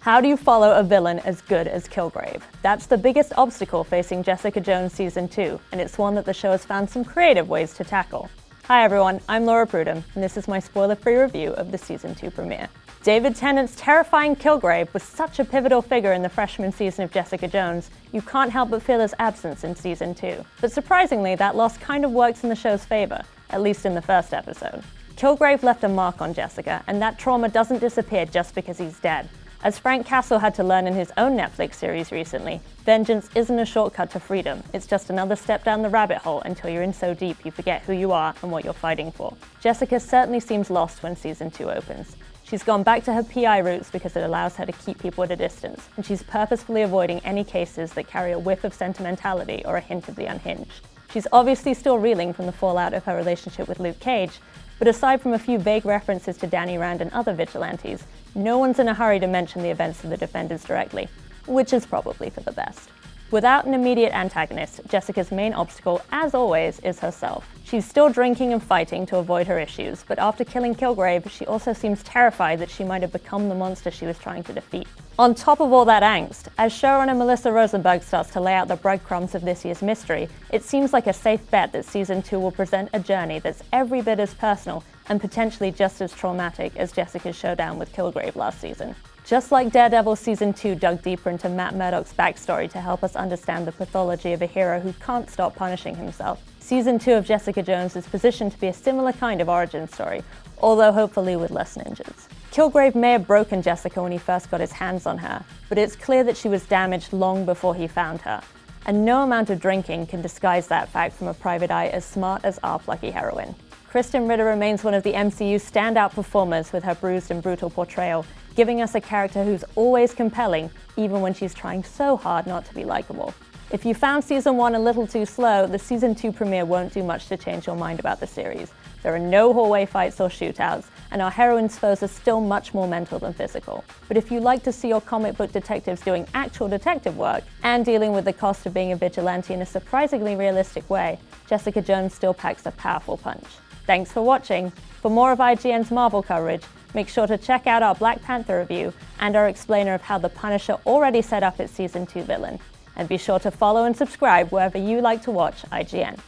How do you follow a villain as good as Kilgrave? That's the biggest obstacle facing Jessica Jones Season 2, and it's one that the show has found some creative ways to tackle. Hi everyone, I'm Laura Prudham, and this is my spoiler-free review of the Season 2 premiere. David Tennant's terrifying Kilgrave was such a pivotal figure in the freshman season of Jessica Jones, you can't help but feel his absence in Season 2. But surprisingly, that loss kind of works in the show's favor, at least in the first episode. Kilgrave left a mark on Jessica, and that trauma doesn't disappear just because he's dead. As Frank Castle had to learn in his own Netflix series recently, vengeance isn't a shortcut to freedom, it's just another step down the rabbit hole until you're in so deep you forget who you are and what you're fighting for. Jessica certainly seems lost when Season 2 opens. She's gone back to her PI roots because it allows her to keep people at a distance, and she's purposefully avoiding any cases that carry a whiff of sentimentality or a hint of the unhinged. She's obviously still reeling from the fallout of her relationship with Luke Cage, but aside from a few vague references to Danny Rand and other vigilantes, no one's in a hurry to mention the events of the Defenders directly, which is probably for the best. Without an immediate antagonist, Jessica's main obstacle, as always, is herself. She's still drinking and fighting to avoid her issues, but after killing Kilgrave, she also seems terrified that she might have become the monster she was trying to defeat. On top of all that angst, as showrunner Melissa Rosenberg starts to lay out the breadcrumbs of this year's mystery, it seems like a safe bet that Season 2 will present a journey that's every bit as personal and potentially just as traumatic as Jessica's showdown with Kilgrave last season. Just like Daredevil Season 2 dug deeper into Matt Murdock's backstory to help us understand the pathology of a hero who can't stop punishing himself, Season 2 of Jessica Jones is positioned to be a similar kind of origin story, although hopefully with less ninjas. Kilgrave may have broken Jessica when he first got his hands on her, but it's clear that she was damaged long before he found her. And no amount of drinking can disguise that fact from a private eye as smart as our plucky heroine. Krysten Ritter remains one of the MCU's standout performers with her bruised and brutal portrayal, giving us a character who's always compelling, even when she's trying so hard not to be likable. If you found Season 1 a little too slow, the Season 2 premiere won't do much to change your mind about the series. There are no hallway fights or shootouts, and our heroine's foes are still much more mental than physical. But if you like to see your comic book detectives doing actual detective work, and dealing with the cost of being a vigilante in a surprisingly realistic way, Jessica Jones still packs a powerful punch. Thanks for watching. For more of IGN's Marvel coverage, make sure to check out our Black Panther review and our explainer of how the Punisher already set up its Season 2 villain. And be sure to follow and subscribe wherever you like to watch IGN.